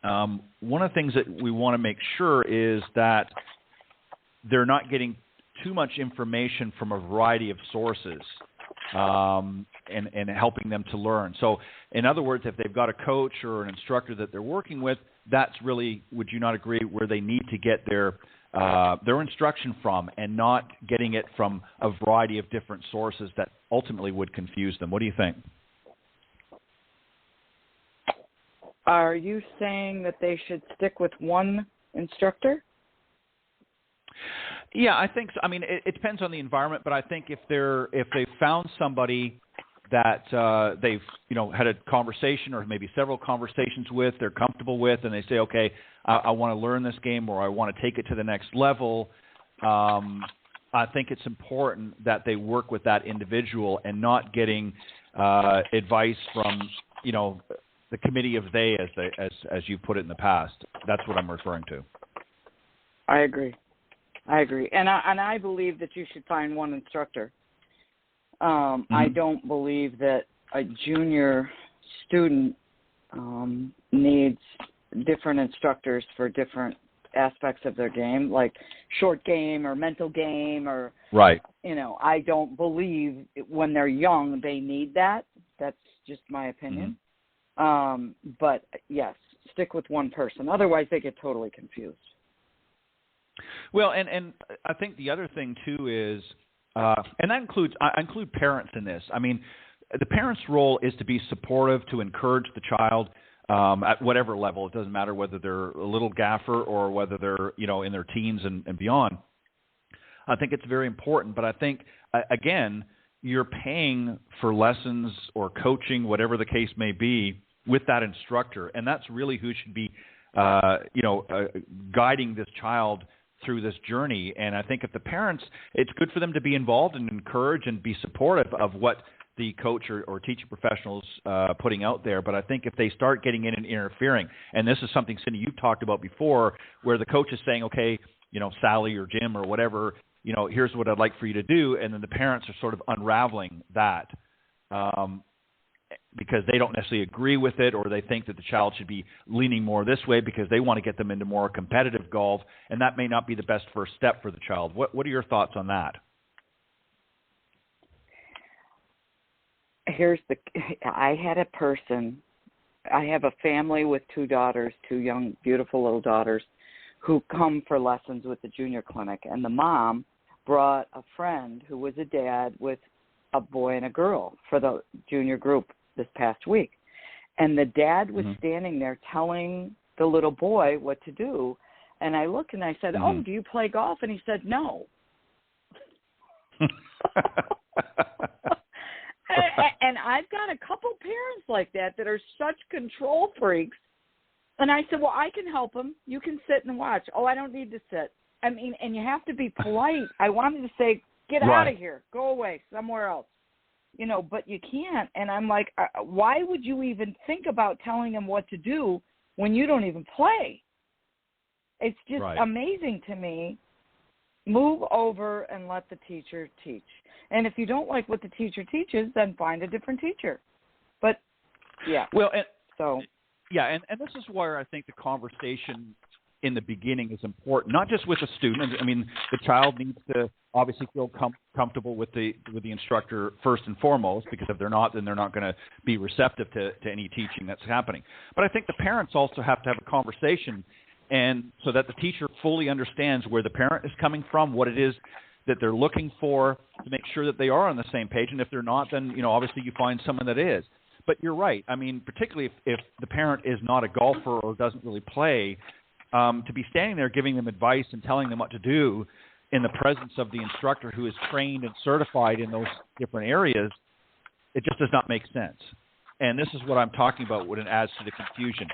one of the things that we want to make sure is that they're not getting too much information from a variety of sources and helping them to learn. So in other words, if they've got a coach or an instructor that they're working with, that's really, would you not agree, where they need to get their instruction from, and not getting it from a variety of different sources that ultimately would confuse them. What do you think? Are you saying that they should stick with one instructor? Yeah, I think so. I mean, it depends on the environment, but I think if they've found somebody that they've had a conversation or maybe several conversations with, they're comfortable with, and they say, okay, I want to learn this game, or I want to take it to the next level, I think it's important that they work with that individual and not getting advice from the committee of they, as you put it in the past. That's what I'm referring to. I agree, and I believe that you should find one instructor. I don't believe that a junior student needs different instructors for different aspects of their game, like short game or mental game, or right. I don't believe when they're young they need that. That's just my opinion. But yes, stick with one person. Otherwise, they get totally confused. Well, and I think the other thing too is, and that includes, I include parents in this. I mean, the parent's role is to be supportive, to encourage the child at whatever level. It doesn't matter whether they're a little gaffer or whether they're in their teens and beyond. I think it's very important. But I think again, you're paying for lessons or coaching, whatever the case may be, with that instructor, and that's really who should be guiding this child through this journey. And I think if the parents, it's good for them to be involved and encourage and be supportive of what the coach or teacher professionals putting out there. But I think if they start getting in and interfering, and this is something, Cindy, you've talked about before, where the coach is saying, okay, Sally or Jim or whatever, here's what I'd like for you to do, and then the parents are sort of unraveling that. because they don't necessarily agree with it, or they think that the child should be leaning more this way because they want to get them into more competitive golf, and that may not be the best first step for the child. What are your thoughts on that? I have a family with 2 daughters, 2 young, beautiful little daughters, who come for lessons with the junior clinic, and the mom brought a friend who was a dad with a boy and a girl for the junior group this past week. And the dad was standing there telling the little boy what to do. And I looked and I said, oh, do you play golf? And he said, no. And I've got a couple parents like that are such control freaks. And I said, well, I can help him. You can sit and watch. Oh, I don't need to sit. I mean, and you have to be polite. I wanted to say, get out of here. Go away somewhere else. But you can't. And I'm like, why would you even think about telling him what to do when you don't even play? It's just amazing to me. Move over and let the teacher teach. And if you don't like what the teacher teaches, then find a different teacher. But, yeah. Well, and this is where I think the conversation in the beginning is important, not just with the student. I mean, the child needs to obviously feel comfortable with the instructor first and foremost, because if they're not, then they're not going to be receptive to any teaching that's happening. But I think the parents also have to have a conversation, and so that the teacher fully understands where the parent is coming from, what it is that they're looking for, to make sure that they are on the same page. And if they're not, then obviously you find someone that is. But you're right. I mean, particularly if the parent is not a golfer or doesn't really play, to be standing there giving them advice and telling them what to do in the presence of the instructor who is trained and certified in those different areas, it just does not make sense. And this is what I'm talking about when it adds to the confusion.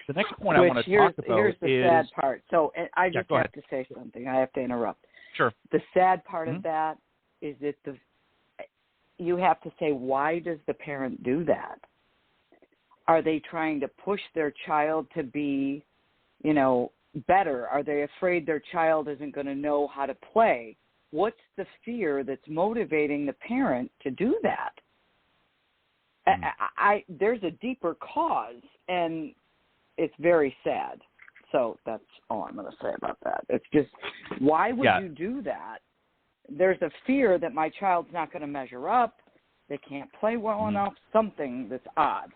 The next point I want to talk about here's the sad part. So I just have ahead. to say something. I have to interrupt. Sure. The sad part of that is that you have to say, why does the parent do that? Are they trying to push their child to be, better? Are they afraid their child isn't going to know how to play? What's the fear that's motivating the parent to do that? There's a deeper cause, and it's very sad. So that's all I'm going to say about that. It's just, why would you do that? There's a fear that my child's not going to measure up, they can't play well enough, something that's odd.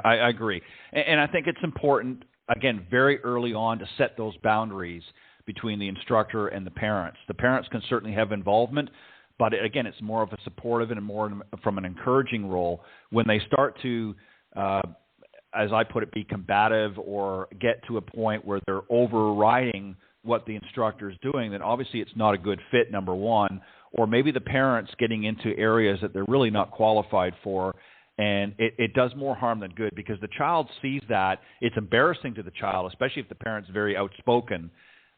I agree. And I think it's important, again, very early on to set those boundaries between the instructor and the parents. The parents can certainly have involvement, but again, it's more of a supportive and more from an encouraging role. When they start to, as I put it, be combative or get to a point where they're overriding what the instructor is doing, then obviously it's not a good fit, number one, or maybe the parents getting into areas that they're really not qualified for. And it does more harm than good, because the child sees that. It's embarrassing to the child, especially if the parent's very outspoken.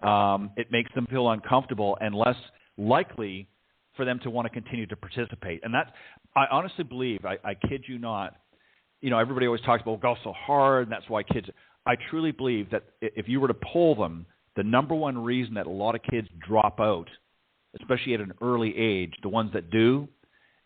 It makes them feel uncomfortable and less likely for them to want to continue to participate. And that, I honestly believe, I kid you not, everybody always talks about golf's so hard, and that's why kids – I truly believe that if you were to poll them, the number one reason that a lot of kids drop out, especially at an early age, the ones that do,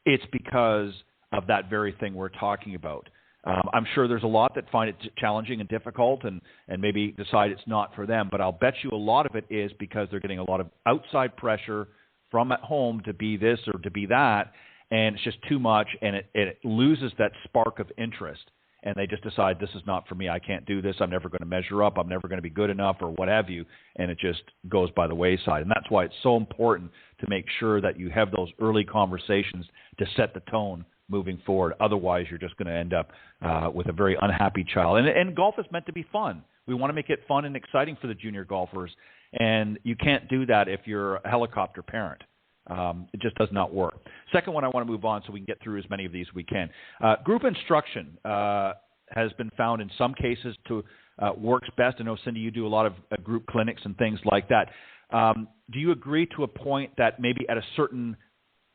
it's because – of that very thing we're talking about. I'm sure there's a lot that find it challenging and difficult and maybe decide it's not for them, but I'll bet you a lot of it is because they're getting a lot of outside pressure from at home to be this or to be that, and it's just too much, and it loses that spark of interest, and they just decide, this is not for me, I can't do this, I'm never going to measure up, I'm never going to be good enough, or what have you, and it just goes by the wayside. And that's why it's so important to make sure that you have those early conversations to set the tone moving forward. Otherwise, you're just going to end up with a very unhappy child. And golf is meant to be fun. We want to make it fun and exciting for the junior golfers, and you can't do that if you're a helicopter parent. It just does not work. Second one, I want to move on so we can get through as many of these as we can. Group instruction has been found in some cases to works best. I know, Cindy, you do a lot of group clinics and things like that. Do you agree to a point that maybe at a certain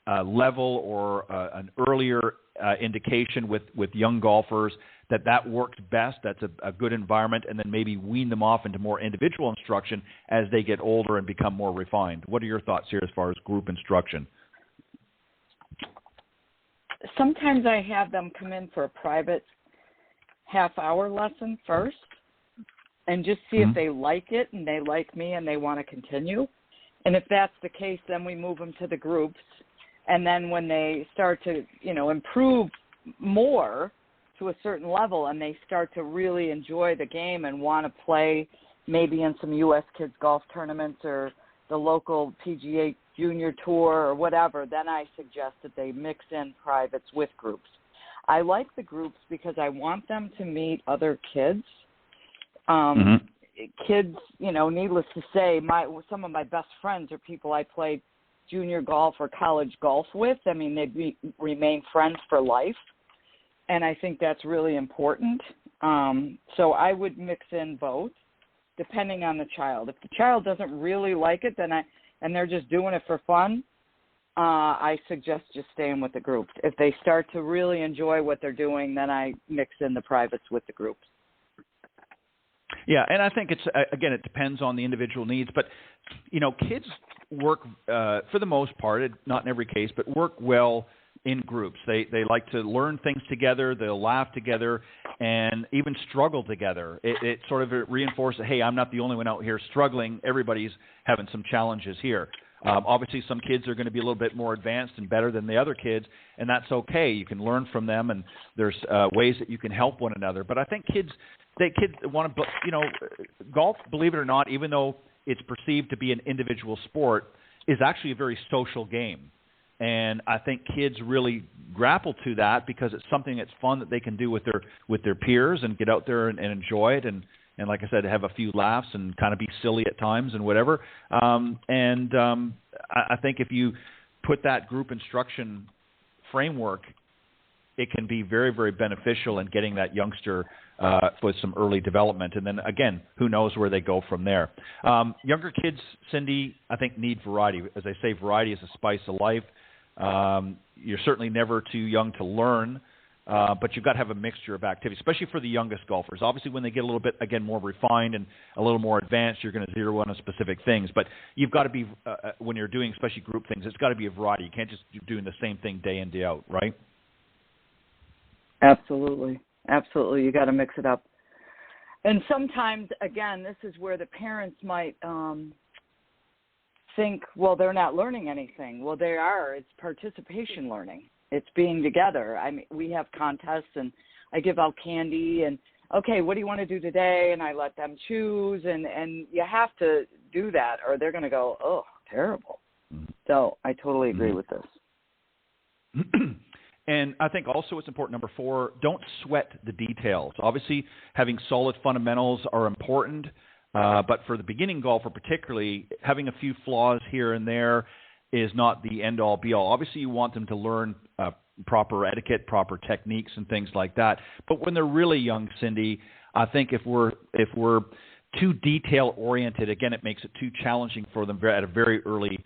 level or an earlier indication with young golfers that works best, that's a good environment, and then maybe wean them off into more individual instruction as they get older and become more refined? What are your thoughts here as far as group instruction? sometimes I have them come in for a private half-hour lesson first and just see if they like it and they like me and they want to continue. And if that's the case, then we move them to the groups. And then when they start to, improve more to a certain level and they start to really enjoy the game and want to play maybe in some U.S. kids golf tournaments or the local PGA Junior Tour or whatever, then I suggest that they mix in privates with groups. I like the groups because I want them to meet other kids. Kids, needless to say, some of my best friends are people I played junior golf or college golf with. I mean, they remain friends for life, and I think that's really important. So I would mix in both, depending on the child. If the child doesn't really like it, and they're just doing it for fun, I suggest just staying with the groups. If they start to really enjoy what they're doing, then I mix in the privates with the groups. Yeah, and I think again, it depends on the individual needs. But, kids work, for the most part, not in every case, but work well in groups. They like to learn things together. They'll laugh together and even struggle together. It sort of reinforces, hey, I'm not the only one out here struggling. Everybody's having some challenges here. Obviously, some kids are going to be a little bit more advanced and better than the other kids, and that's okay. You can learn from them, and there's ways that you can help one another. But I think kids want to, golf, believe it or not, even though it's perceived to be an individual sport, is actually a very social game. And I think kids really grapple to that because it's something that's fun that they can do with their peers and get out there and enjoy it. And like I said, have a few laughs and kind of be silly at times and whatever. I think if you put that group instruction framework, it can be very, very beneficial in getting that youngster with some early development. And then, again, who knows where they go from there. Younger kids, Cindy, I think need variety. As I say, variety is a spice of life. You're certainly never too young to learn. But you've got to have a mixture of activities, especially for the youngest golfers. Obviously, when they get a little bit, again, more refined and a little more advanced, you're going to zero in on specific things. But you've got to be, when you're doing especially group things, it's got to be a variety. You can't just be doing the same thing day in, day out, right? Absolutely. Absolutely. You got to mix it up. And sometimes, again, this is where the parents might think, well, they're not learning anything. Well, they are. It's participation learning. It's being together. I mean, we have contests, and I give out candy, and, okay, what do you want to do today? And I let them choose, and you have to do that, or they're going to go, oh, terrible. So I totally agree with this. And I think also it's important, number 4, don't sweat the details. Obviously, having solid fundamentals are important, but for the beginning golfer particularly, having a few flaws here and there is not the end-all, be-all. Obviously, you want them to learn proper etiquette, proper techniques, and things like that. But when they're really young, Cindy, I think if we're too detail-oriented, again, it makes it too challenging for them at a very early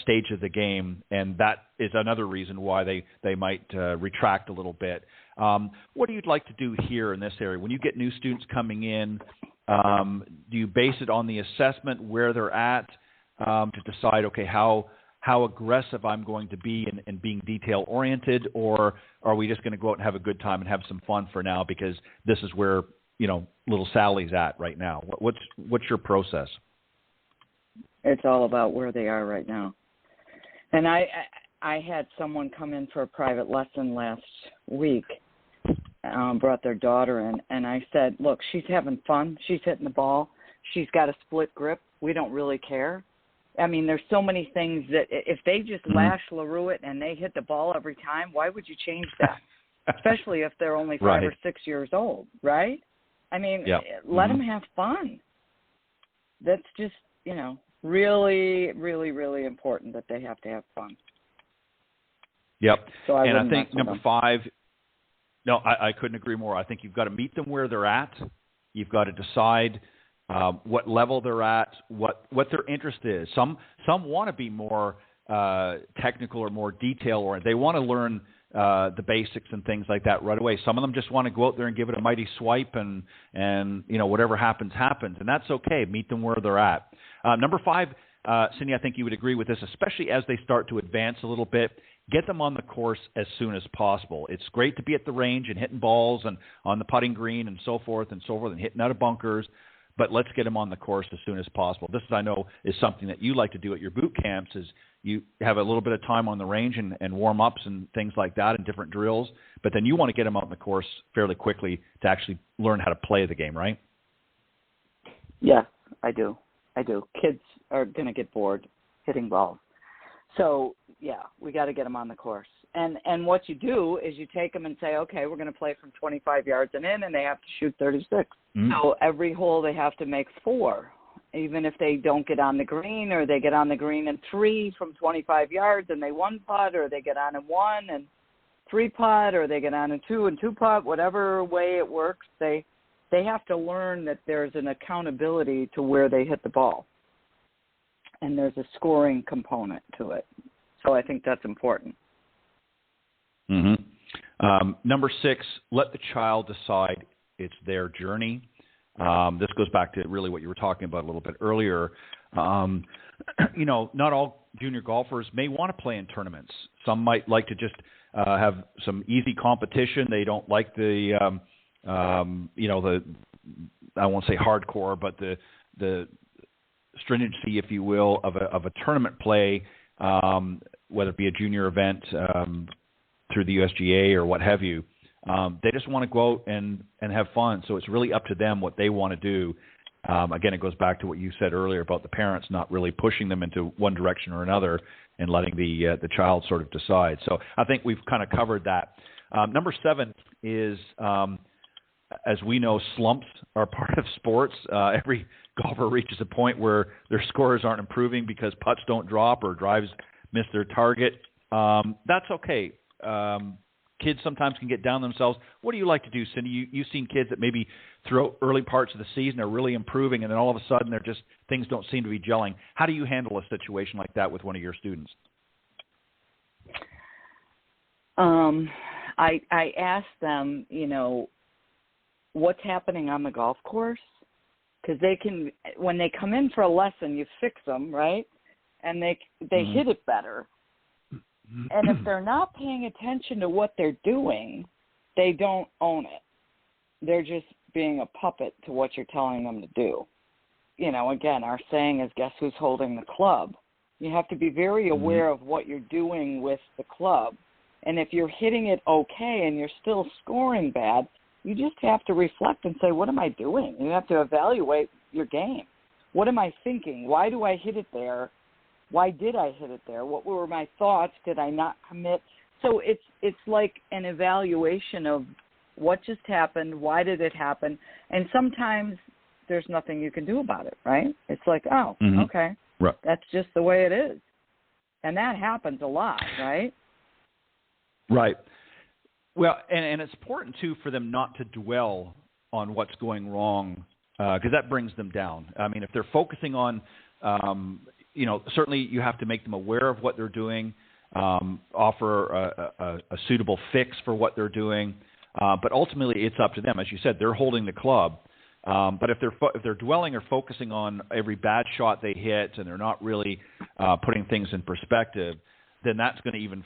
stage of the game, and that is another reason why they might retract a little bit. What do you like to do here in this area? When you get new students coming in, do you base it on the assessment where they're at to decide, okay, how aggressive I'm going to be in being detail-oriented, or are we just going to go out and have a good time and have some fun for now because this is where, little Sally's at right now? What's your process? It's all about where they are right now. And I had someone come in for a private lesson last week, brought their daughter in, and I said, look, she's having fun. She's hitting the ball. She's got a split grip. We don't really care. I mean, there's so many things that if they just lash LaRue it and they hit the ball every time, why would you change that? Especially if they're only 5 or 6 years old, right? I mean, let them have fun. That's just, really, really, really important that they have to have fun. Yep. So I think number 5, no, I couldn't agree more. I think you've got to meet them where they're at. You've got to decide what level they're at, what their interest is. Some want to be more technical or more detail-oriented. They want to learn the basics and things like that right away. Some of them just want to go out there and give it a mighty swipe and whatever happens, and that's okay. Meet them where they're at. Number 5, Cindy, I think you would agree with this, especially as they start to advance a little bit, get them on the course as soon as possible. It's great to be at the range and hitting balls and on the putting green and so forth and hitting out of bunkers, but let's get them on the course as soon as possible. This, I know, is something that you like to do at your boot camps, is you have a little bit of time on the range and warm-ups and things like that and different drills, but then you want to get them out on the course fairly quickly to actually learn how to play the game, right? Yes, I do. Kids are going to get bored hitting balls. So, yeah, we got to get them on the course. And what you do is you take them and say, okay, we're going to play from 25 yards and in, and they have to shoot 36. Mm-hmm. So every hole they have to make 4, even if they don't get on the green, or they get on the green in 3 from 25 yards and they 1-putt, or they get on in 1 and 3-putt, or they get on in 2 and 2-putt, whatever way it works, they have to learn that there's an accountability to where they hit the ball. And there's a scoring component to it. So I think that's important. Mm-hmm. Number 6, let the child decide it's their journey. This goes back to really what you were talking about a little bit earlier. Not all junior golfers may want to play in tournaments. Some might like to just have some easy competition. They don't like the I won't say hardcore, but the stringency, if you will, of a tournament play, whether it be a junior event through the USGA or what have you. They just want to go out and have fun. So it's really up to them what they want to do. Again, it goes back to what you said earlier about the parents not really pushing them into one direction or another and letting the child sort of decide. So I think we've kind of covered that. Number 7 is, as we know, slumps are part of sports. Every golfer reaches a point where their scores aren't improving because putts don't drop or drives miss their target. That's okay. Kids sometimes can get down themselves. What do you like to do, Cindy? You've seen kids that maybe throughout early parts of the season are really improving, and then all of a sudden things don't seem to be gelling. How do you handle a situation like that with one of your students? I ask them, what's happening on the golf course, because when they come in for a lesson, you fix them, right? And they mm-hmm. hit it better. And if they're not paying attention to what they're doing, they don't own it. They're just being a puppet to what you're telling them to do. Again, our saying is, guess who's holding the club? You have to be very aware of what you're doing with the club. And if you're hitting it okay and you're still scoring bad, you just have to reflect and say, what am I doing? You have to evaluate your game. What am I thinking? Why do I hit it there? Why did I hit it there? What were my thoughts? Did I not commit? So it's like an evaluation of what just happened, why did it happen, and sometimes there's nothing you can do about it, right? It's like, okay, right. That's just the way it is. And that happens a lot, right? Right. Well, and it's important, too, for them not to dwell on what's going wrong, because that brings them down. I mean, if they're focusing on certainly you have to make them aware of what they're doing, offer a suitable fix for what they're doing. But ultimately, it's up to them. As you said, they're holding the club. But if they're dwelling or focusing on every bad shot they hit and they're not really putting things in perspective, then that's going to even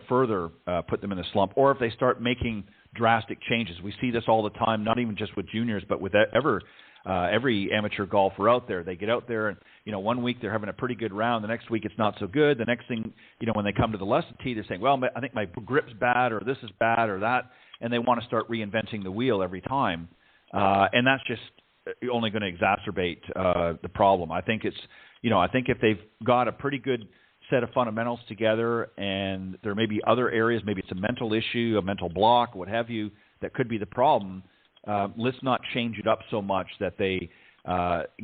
further put them in a slump. Or if they start making drastic changes. We see this all the time, not even just with juniors, but with every amateur golfer out there. They get out there and, 1 week they're having a pretty good round. The next week it's not so good. The next thing, when they come to the lesson tee, they're saying, well, I think my grip's bad, or this is bad, or that, and they want to start reinventing the wheel every time. And that's just only going to exacerbate the problem. I think I think if they've got a pretty good set of fundamentals together and there may be other areas, maybe it's a mental issue, a mental block, what have you, that could be the problem, let's not change it up so much that they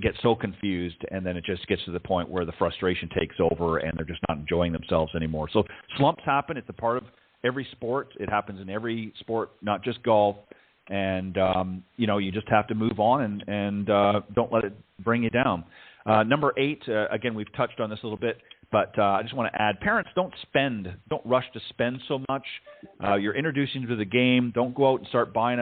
get so confused and then it just gets to the point where the frustration takes over and they're just not enjoying themselves anymore. So slumps happen. It's a part of every sport. It happens in every sport, not just golf. And, you just have to move on and don't let it bring you down. Number 8, again, we've touched on this a little bit, but I just want to add, parents, don't rush to spend so much. You're introducing them to the game. Don't go out and start buying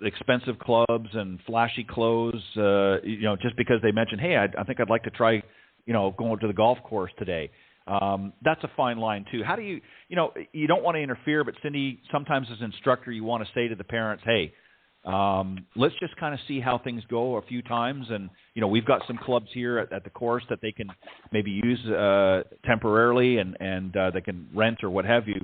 expensive clubs and flashy clothes, just because they mention, hey, I think I'd like to try, going to the golf course today. That's a fine line too. How do you you don't want to interfere, but Cindy, sometimes as an instructor, you want to say to the parents, hey, let's just kind of see how things go a few times. And, we've got some clubs here at the course that they can maybe use temporarily and they can rent or what have you.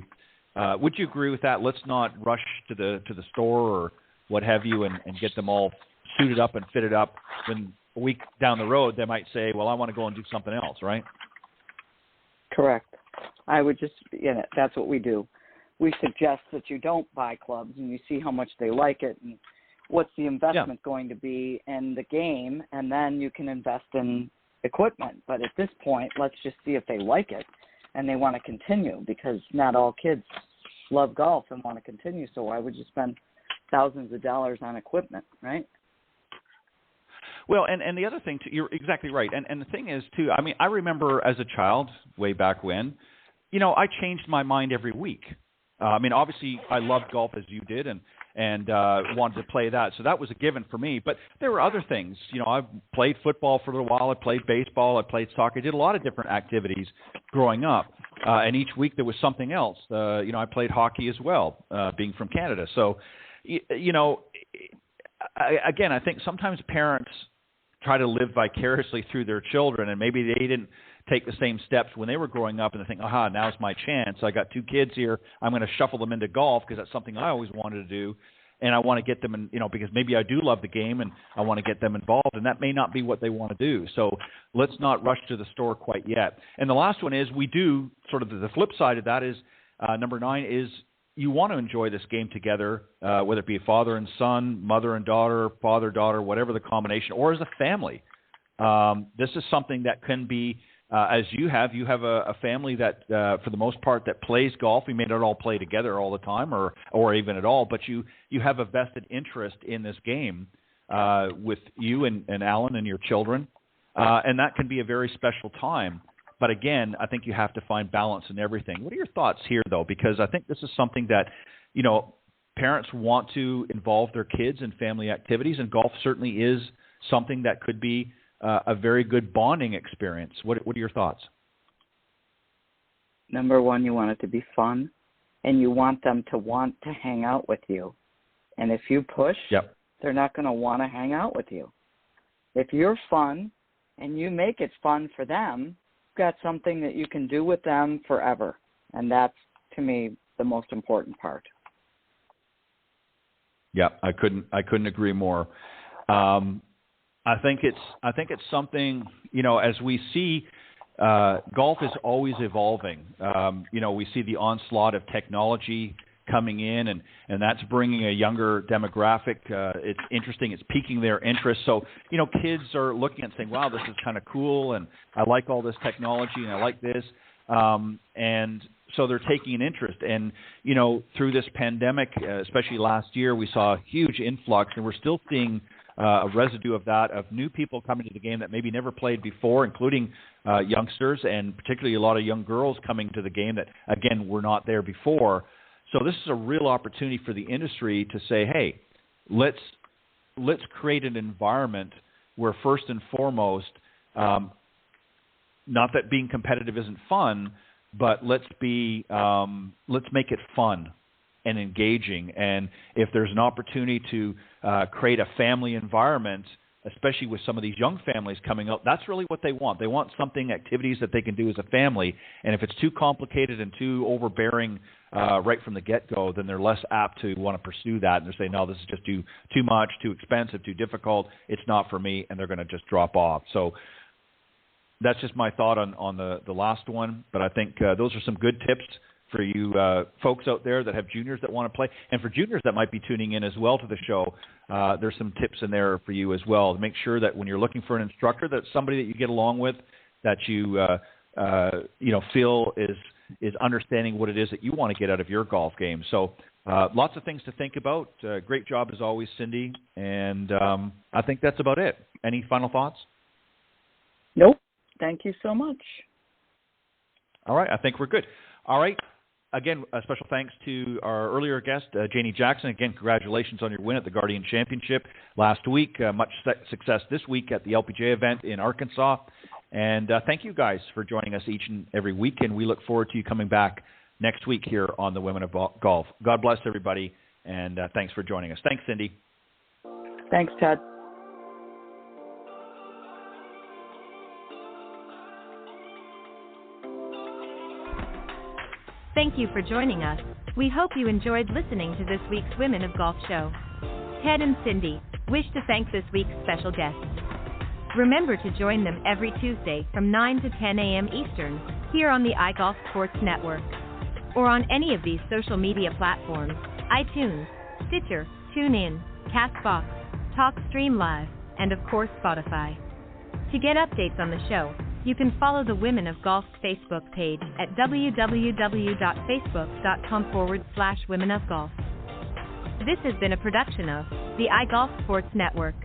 Would you agree with that? Let's not rush to the store or what have you and get them all suited up and fitted up. Then a week down the road, they might say, well, I want to go and do something else, right? Correct. I would just, that's what we do. We suggest that you don't buy clubs and you see how much they like it and what's the investment going to be in the game, and then you can invest in equipment. But at this point, let's just see if they like it and they want to continue, because not all kids love golf and want to continue. So why would you spend thousands of dollars on equipment, right? Well, and the other thing, too, you're exactly right. And the thing is, too, I mean, I remember as a child, way back when, I changed my mind every week. I mean, obviously, I loved golf as you did and wanted to play that. So that was a given for me. But there were other things. I played football for a little while. I played baseball. I played soccer. I did a lot of different activities growing up. And each week there was something else. I played hockey as well, being from Canada. So, again, I think sometimes parents try to live vicariously through their children, and maybe they didn't take the same steps when they were growing up, and they think, aha, now's my chance. I got 2 kids here. I'm going to shuffle them into golf because that's something I always wanted to do, and I want to get them in, because maybe I do love the game, and I want to get them involved, and that may not be what they want to do. So let's not rush to the store quite yet. And the last one is we do sort of the flip side of that is number 9 is you want to enjoy this game together, whether it be father and son, mother and daughter, father, daughter, whatever the combination, or as a family. This is something that can be, as you have a family that, for the most part, that plays golf. We may not all play together all the time or even at all, but you have a vested interest in this game with you and Alan and your children, and that can be a very special time. But again, I think you have to find balance in everything. What are your thoughts here, though? Because I think this is something that, parents want to involve their kids in family activities, and golf certainly is something that could be a very good bonding experience. What are your thoughts? Number 1, you want it to be fun, and you want them to want to hang out with you. And if you push, they're not going to want to hang out with you. If you're fun and you make it fun for them, got something that you can do with them forever, and that's, to me, the most important part. Yeah, I couldn't agree more. I think it's something, as we see, golf is always evolving. We see the onslaught of technology coming in, and that's bringing a younger demographic. It's interesting. It's piquing their interest. So, kids are looking and saying, wow, this is kind of cool, and I like all this technology, and I like this. And so they're taking an interest. And, through this pandemic, especially last year, we saw a huge influx, and we're still seeing a residue of that, of new people coming to the game that maybe never played before, including youngsters, and particularly a lot of young girls coming to the game that, again, were not there before. So this is a real opportunity for the industry to say, hey, let's create an environment where first and foremost, not that being competitive isn't fun, but let's make it fun and engaging. And if there's an opportunity to create a family environment, especially with some of these young families coming up, that's really what they want. They want activities that they can do as a family. And if it's too complicated and too overbearing right from the get-go, then they're less apt to want to pursue that. And they're saying, no, this is just too much, too expensive, too difficult. It's not for me, and they're going to just drop off. So that's just my thought on the last one. But I think those are some good tips for you folks out there that have juniors that want to play. And for juniors that might be tuning in as well to the show, there's some tips in there for you as well to make sure that when you're looking for an instructor, that's somebody that you get along with, that you feel is understanding what it is that you want to get out of your golf game. So lots of things to think about. Great job as always, Cindy. And I think that's about it. Any final thoughts? Nope. Thank you so much. All right. I think we're good. All right. Again, a special thanks to our earlier guest, Janie Jackson. Again, congratulations on your win at the Guardian Championship last week. Much success this week at the LPGA event in Arkansas. And thank you guys for joining us each and every week, and we look forward to you coming back next week here on the Women of Golf. God bless everybody, and thanks for joining us. Thanks, Cindy. Thanks, Ted. Thank you for joining us. We hope you enjoyed listening to this week's Women of Golf show. Ted and Cindy wish to thank this week's special guests. Remember to join them every Tuesday from 9 to 10 a.m. Eastern here on the iGolf Sports Network or on any of these social media platforms: iTunes, Stitcher, TuneIn, CastBox, TalkStream Live, and of course Spotify. To get updates on the show, you can follow the Women of Golf Facebook page at www.facebook.com/Women of Golf. This has been a production of the iGolf Sports Network.